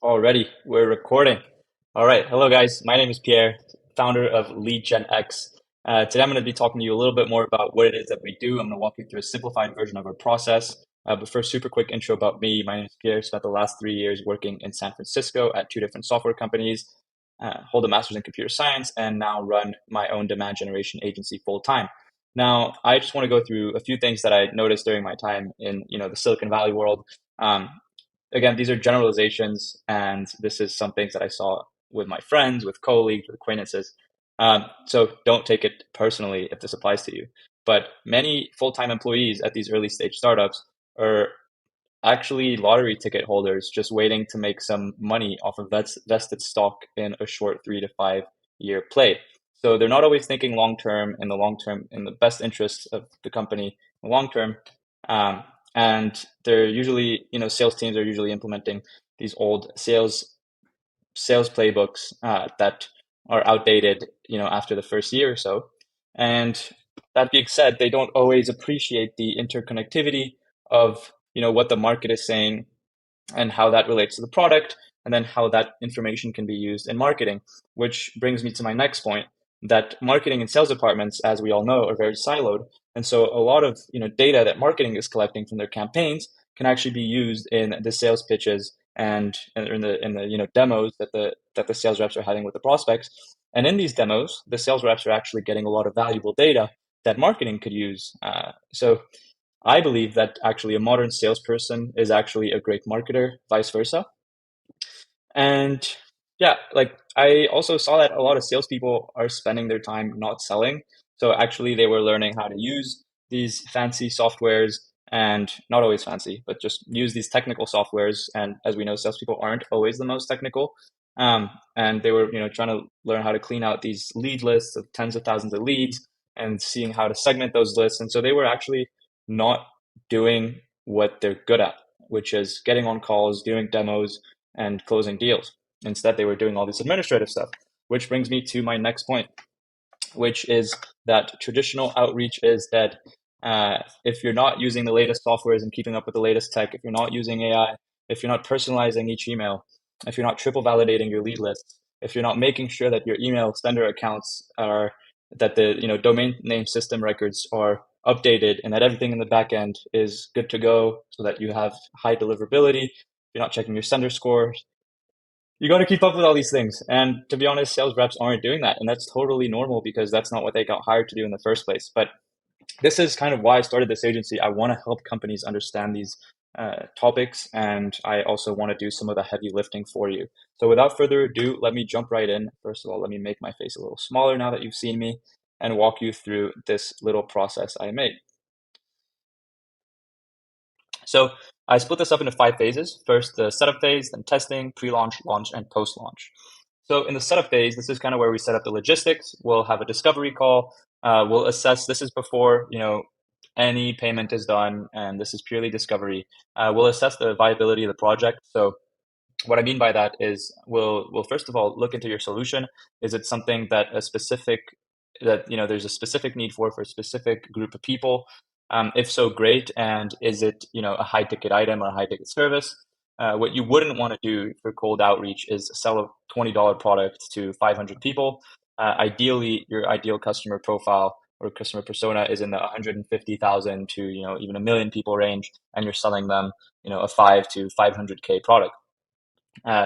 Already, we're recording. All right. Hello, guys. My name is Pierre, founder of Lead Gen X. Today, I'm going to be talking to you a little bit more about what it is that we do. I'm going to walk you through a simplified version of our process. But first, super quick intro about me. My name is Pierre. Spent the last 3 years working in San Francisco at two different software companies, hold a master's in computer science, and now run my own demand generation agency full time. Now, I just want to go through a few things that I noticed during my time in, the Silicon Valley world. Um, Again, these are generalizations, and this is some things that I saw with my friends, with colleagues, with acquaintances. So don't take it personally if this applies to you. But many full-time employees at these early stage startups are actually lottery ticket holders just waiting to make some money off of vested stock in a short 3 to 5 year play. So they're not always thinking long term, in the best interests of the company, in the long term. Um, and they're usually, sales teams are usually implementing these old sales playbooks that are outdated, after the first year or so. And that being said, they don't always appreciate the interconnectivity of, what the market is saying and how that relates to the product, and then how that information can be used in marketing, which brings me to my next point, that marketing and sales departments, as we all know, are very siloed. And so a lot of, data that marketing is collecting from their campaigns can actually be used in the sales pitches and in the demos that the sales reps are having with the prospects. And in these demos, the sales reps are actually getting a lot of valuable data that marketing could use. So I believe that actually a modern salesperson is actually a great marketer, vice versa. And yeah, like I also saw that a lot of salespeople are spending their time not selling. So actually, they were learning how to use these fancy softwares, and not always fancy, but just use these technical softwares. And as we know, salespeople aren't always the most technical. And they were, trying to learn how to clean out these lead lists of tens of thousands of leads and seeing how to segment those lists. And so they were actually not doing what they're good at, which is getting on calls, doing demos, and closing deals. Instead, they were doing all this administrative stuff, which brings me to my next point, which is that traditional outreach is dead. If you're not using the latest softwares and keeping up with the latest tech, if you're not using AI, if you're not personalizing each email, if you're not triple validating your lead lists, if you're not making sure that your email sender accounts are that the domain name system records are updated and that everything in the back end is good to go so that you have high deliverability, if you're not checking your sender scores, you got to keep up with all these things. And to be honest, sales reps aren't doing that. And that's totally normal because that's not what they got hired to do in the first place. But this is kind of why I started this agency. I want to help companies understand these topics. And I also want to do some of the heavy lifting for you. So without further ado, let me jump right in. First of all, let me make my face a little smaller now that you've seen me and walk you through this little process I made. So I split this up into 5 phases. First, the setup phase, then testing, pre-launch, launch, and post-launch. So in the setup phase, this is kind of where we set up the logistics. We'll have a discovery call. We'll assess. This is before any payment is done, and this is purely discovery. We'll assess the viability of the project. So what I mean by that is we'll first of all look into your solution. Is it something that there's a specific need for a specific group of people? If so, great. And is it a high ticket item or a high ticket service? What you wouldn't want to do for cold outreach is sell a $20 product to 500 people. Ideally, your ideal customer profile or customer persona is in the 150,000 to even a million people range, and you're selling them a 5 to 500K product.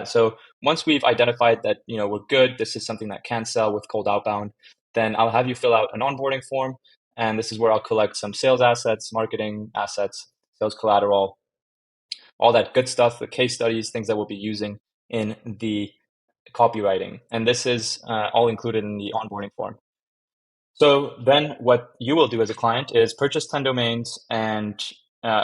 So once we've identified that we're good, this is something that can sell with cold outbound, then I'll have you fill out an onboarding form, and this is where I'll collect some sales assets, marketing assets, sales collateral, all that good stuff, the case studies, things that we'll be using in the copywriting, and this is all included in the onboarding form. So then what you will do as a client is purchase 10 domains and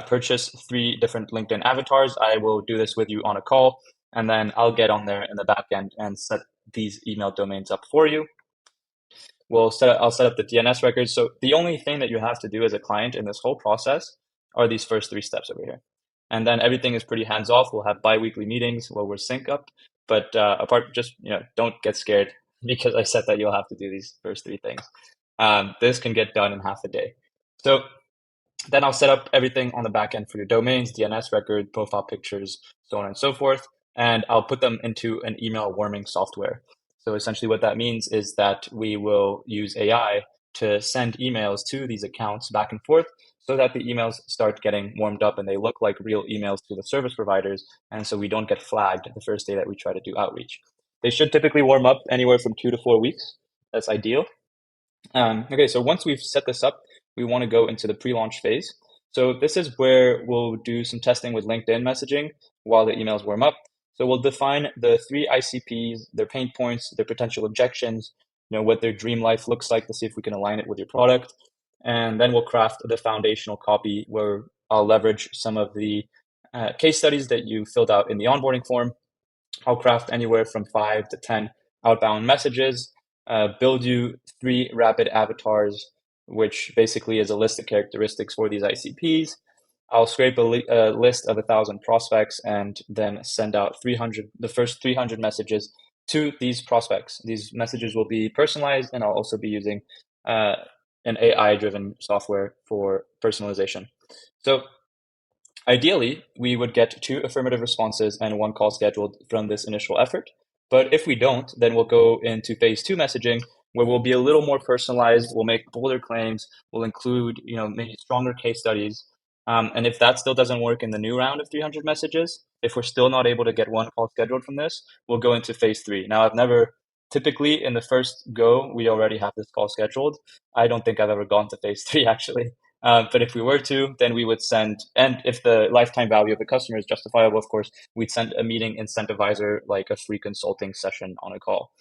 purchase 3 different LinkedIn avatars. I will do this with you on a call, and then I'll get on there in the back end and set these email domains up for you. I'll set up the DNS records. So the only thing that you have to do as a client in this whole process are these first 3 steps over here. And then everything is pretty hands off. We'll have bi-weekly meetings where we're sync up. But apart, just don't get scared because I said that you'll have to do these first 3 things. This can get done in half a day. So then I'll set up everything on the back end for your domains, DNS record, profile pictures, so on and so forth. and I'll put them into an email warming software. So essentially what that means is that we will use AI to send emails to these accounts back and forth so that the emails start getting warmed up and they look like real emails to the service providers. And so we don't get flagged the first day that we try to do outreach. They should typically warm up anywhere from 2 to 4 weeks. That's ideal. Okay, so once we've set this up, we want to go into the pre-launch phase. So this is where we'll do some testing with LinkedIn messaging while the emails warm up. So we'll define the three ICPs, their pain points, their potential objections, what their dream life looks like to see if we can align it with your product. And then we'll craft the foundational copy where I'll leverage some of the case studies that you filled out in the onboarding form. I'll craft anywhere from 5 to 10 outbound messages, build you 3 rapid avatars, which basically is a list of characteristics for these ICPs. I'll scrape a list of 1,000 prospects and then send out the first 300 messages to these prospects. These messages will be personalized, and I'll also be using an AI-driven software for personalization. So ideally, we would get 2 affirmative responses and 1 call scheduled from this initial effort. But if we don't, then we'll go into phase 2 messaging, where we'll be a little more personalized. We'll make bolder claims. We'll include, maybe stronger case studies. And if that still doesn't work in the new round of 300 messages, if we're still not able to get 1 call scheduled from this, we'll go into phase 3. Now, typically in the first go, we already have this call scheduled. I don't think I've ever gone to phase 3 actually. But if we were to, then we would send, and if the lifetime value of the customer is justifiable, of course, we'd send a meeting incentivizer, like a free consulting session on a call.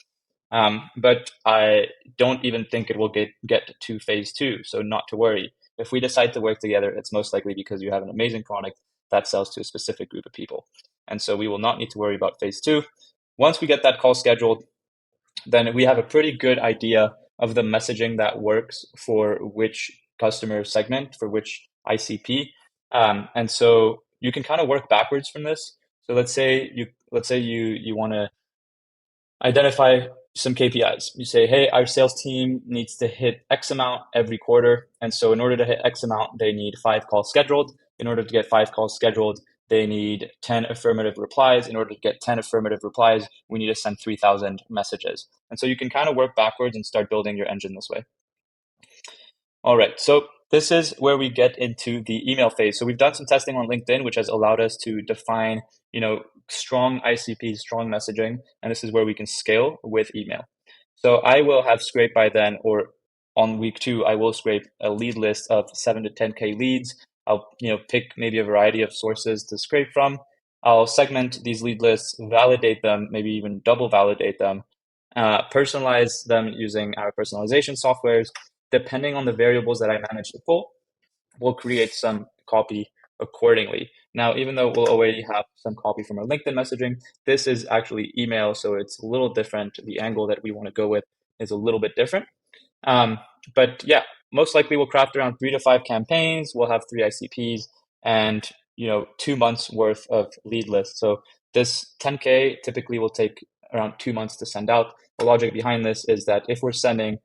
But I don't even think it will get to phase 2, so not to worry. If we decide to work together, it's most likely because you have an amazing product that sells to a specific group of people. And so we will not need to worry about phase 2. Once we get that call scheduled, then we have a pretty good idea of the messaging that works for which customer segment, for which ICP. And so you can kind of work backwards from this. So let's say you want to identify some KPIs. You say, hey, our sales team needs to hit X amount every quarter. And so in order to hit X amount, they need 5 calls scheduled. In order to get 5 calls scheduled, they need 10 affirmative replies. In order to get 10 affirmative replies, we need to send 3,000 messages. And so you can kind of work backwards and start building your engine this way. All right, so this is where we get into the email phase. So we've done some testing on LinkedIn, which has allowed us to define, strong ICP, strong messaging, and this is where we can scale with email. So I will have scraped by then, or on week 2, I will scrape a lead list of 7 to 10K leads. I'll, pick maybe a variety of sources to scrape from. I'll segment these lead lists, validate them, maybe even double validate them, personalize them using our personalization softwares. Depending on the variables that I manage to pull, we'll create some copy accordingly. Now, even though we'll already have some copy from our LinkedIn messaging, this is actually email, so it's a little different. The angle that we want to go with is a little bit different. But yeah, most likely we'll craft around 3 to 5 campaigns. We'll have 3 ICPs and 2 months worth of lead lists. So this 10K typically will take around 2 months to send out. The logic behind this is that if we're sending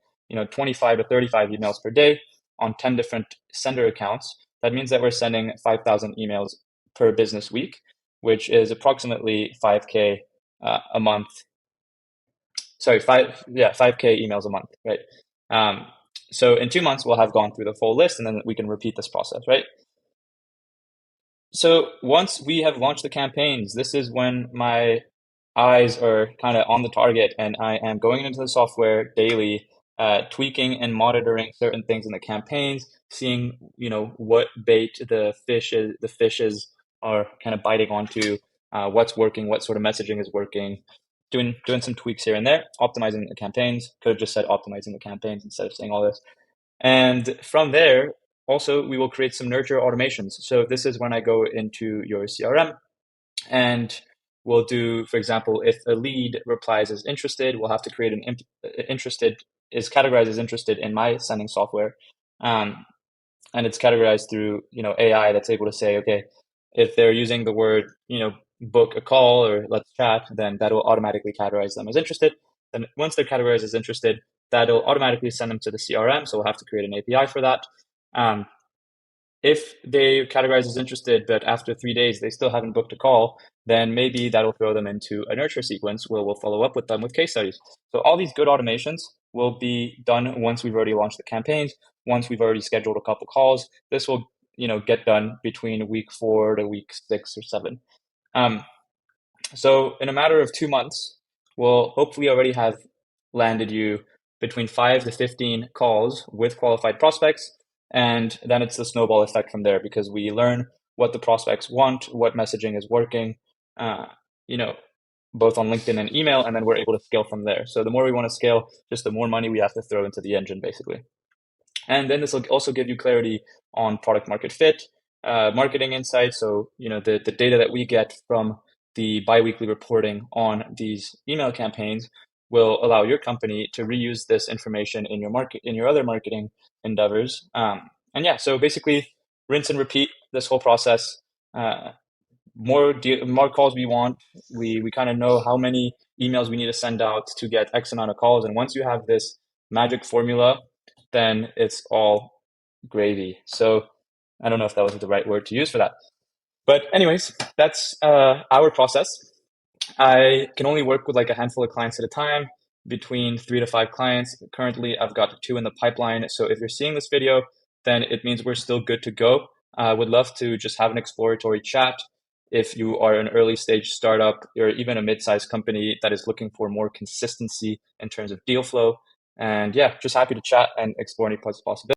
25 to 35 emails per day on 10 different sender accounts, that means that we're sending 5,000 emails per business week, which is approximately 5K a month. Sorry, 5K emails a month, right? So in 2 months, we'll have gone through the full list, and then we can repeat this process, right? So once we have launched the campaigns, this is when my eyes are kind of on the target, and I am going into the software daily, tweaking and monitoring certain things in the campaigns, seeing what bait the fishes are kind of biting onto, what's working, what sort of messaging is working, doing some tweaks here and there, optimizing the campaigns. Could have just said optimizing the campaigns instead of saying all this. And from there, also we will create some nurture automations. So this is when I go into your CRM and we'll do, for example, if a lead replies as interested, we'll have to create an is categorized as interested in my sending software. And it's categorized through, AI that's able to say, okay, if they're using the word, book a call or let's chat, then that will automatically categorize them as interested. Then once they're categorized as interested, that'll automatically send them to the CRM. So we'll have to create an API for that. If they categorize as interested, but after 3 days, they still haven't booked a call, then maybe that'll throw them into a nurture sequence where we'll follow up with them with case studies. So all these good automations will be done once we've already launched the campaigns, once we've already scheduled a couple calls. This will, get done between week 4 to week 6 or 7. So in a matter of 2 months, we'll hopefully already have landed you between 5 to 15 calls with qualified prospects. And then it's the snowball effect from there because we learn what the prospects want, what messaging is working, uh, you know, both on LinkedIn and email, and then we're able to scale from there. So the more we want to scale, just the more money we have to throw into the engine, basically. And then this will also give you clarity on product market fit, marketing insights. So, the data that we get from the biweekly reporting on these email campaigns will allow your company to reuse this information in your other marketing endeavors. And yeah, so basically rinse and repeat this whole process. More calls we want. We kind of know how many emails we need to send out to get X amount of calls. And once you have this magic formula, then it's all gravy. So I don't know if that was the right word to use for that. But anyways, that's our process. I can only work with like a handful of clients at a time, between 3 to 5 clients. Currently, I've got 2 in the pipeline. So if you're seeing this video, then it means we're still good to go. I would love to just have an exploratory chat. If you are an early stage startup or even a mid-sized company that is looking for more consistency in terms of deal flow. And yeah, just happy to chat and explore any possibilities.